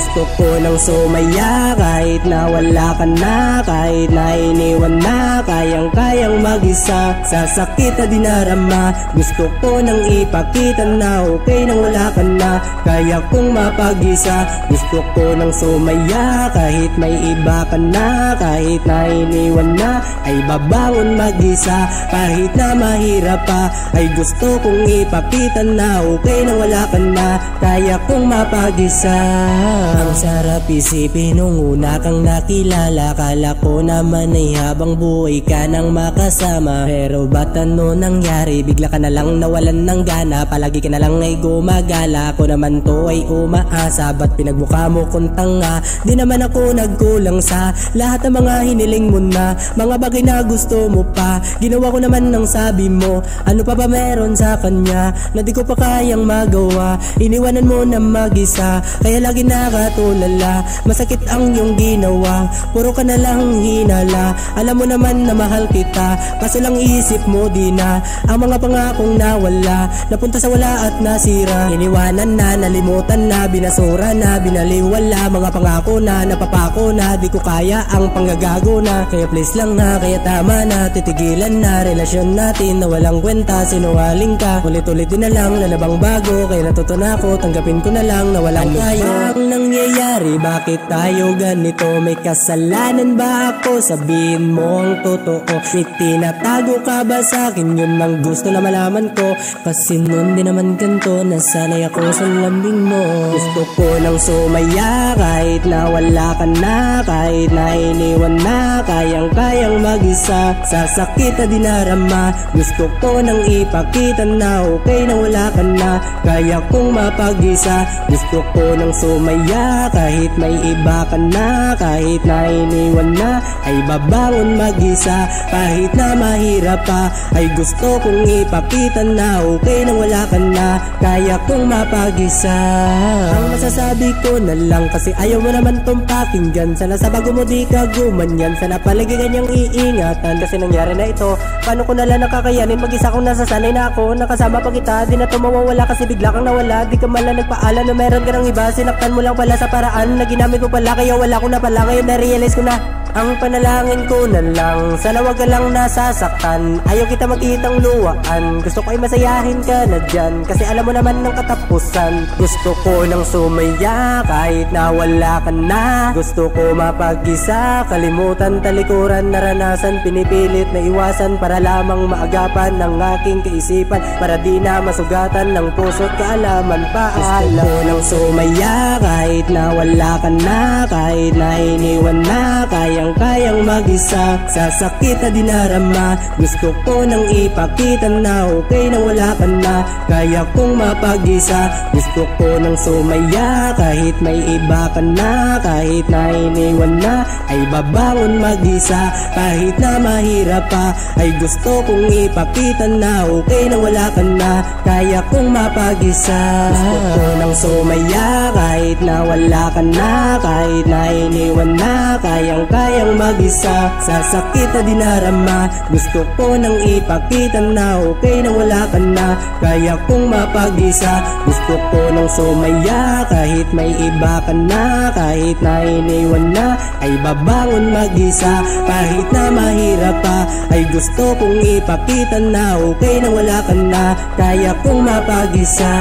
Gusto ko nang sumaya kahit na wala ka na, kahit na iniwan na, kayang-kayang mag-isa sa sakit na dinarama. Gusto ko nang ipakita na okay nang wala ka na, kaya kong mapag-isa. Gusto ko nang sumaya kahit may iba ka na, kahit na iniwan na, ay babangon mag-isa. Kahit na mahirap pa, ay gusto kong ipakita na okay nang wala ka na, kaya kong mapag-isa. Ang sarap isipin nung una kang nakilala, kala ko naman ay habang buhay ka nang makasama. Pero ba't ano nangyari, bigla ka na lang nawalan ng gana, palagi ka na lang ay gumagala. Ako naman to ay umaasa, ba't pinagmukha mo kung tanga? Di naman ako nagkulang sa lahat ng mga hiniling mo na mga bagay na gusto mo pa. Ginawa ko naman ng sabi mo, ano pa ba meron sa kanya na di ko pa kayang magawa? Iniwanan mo na mag-isa, kaya lagi nakatulala. Masakit ang iyong ginawa, puro ka na lang hinala. Alam mo naman na mahal kita, kaso lang isip mo di na ang mga pangakong nawala, napunta sa wala at nasira. Iniwanan na, nalimutan na, binasura na, binaliwala. Mga pangako na, napapako na, di ko kaya ang panggagago na. Kaya please lang na, kaya tama na, titigilan na relasyon natin na walang kwenta. Sinungaling ka, ulit-ulit din na lang, lalabang bago. Kaya natuto na ako, tanggapin ko na lang na walang tayo. Ang nangyayari, bakit tayo ganito? May kasalanan ba ako? Sabihin mo ang totoo. May tinatago ka ba sa'kin? Yun ang gusto na malaman ko, kasi nun din naman ganito, nasanay ako sa lambing mo. Gusto ko nang sumaya kahit na wala ka na, kahit na iniwan na, kayang-kayang mag-isa sa sakit na dinarama. Gusto ko nang ipakita na okay na wala ka na, kaya kong mapag-isa. Gusto ko nang sumaya kahit may iba ka na, kahit na iniwan na, ay babangon mag-isa. Kahit na mahirap pa, ay gusto kong ipakita na okay nang wala ka na, kaya kong mapag-isa. Ang masasabi ko na lang, kasi ayaw mo naman tong pakinggan. Sana sa bago mo di ka gumanyan, sana palagi ganyang iingatan. Kasi nangyari na ito, paano ko nalang nakakayanin? Mag-isa kong nasasanay na ako, nakasama pa kita, di na to mawawala kasi bigla kang nawala. Di ka malang nagpaalam na meron ka ng iba, sinaktan mo lang pala sa paraan na ginamit mo pala, kaya wala ko na pala. Ngayon na-realize ko na ang panalangin ko na lang, sana wag ka lang nasasaktan. Ayaw kita makitang luwaan, gusto ko ay masayahin ka na dyan, kasi alam mo naman ng katapusan. Gusto ko nang sumaya kahit na wala ka na, gusto ko mapag-isa, kalimutan talikuran, naranasan, pinipilit na iwasan para lamang maagapan ng aking kaisipan, para di na masugatan ng puso't kaalaman pa. Gusto ko nang sumaya kahit na wala ka na, kahit na iniwan na, kayang mag-isa sa sakit na dinarama. Gusto ko nang ipakita na okay nang wala ka na, kaya kong mapag-isa. Gusto ko nang sumaya kahit may iba ka na, kahit na iniwan na, ay babangon mag-isa. Kahit na mahirap pa, ay gusto kong ipakita na okay nang wala ka na, kaya kong mapag-isa. Gusto ko nang sumaya kahit na wala ka na, kahit na iniwan na, kayang mag-isa sa sakit na dinarama. Gusto ko nang ipakita na okay nang wala ka na, kaya kong mapag-isa. Gusto ko nang sumaya kahit may iba ka na, kahit na iniwan na, ay babangon mag-isa. Kahit na mahirap pa, ay gusto kong ipakita na okay nang wala ka na, kaya kong mapag-isa.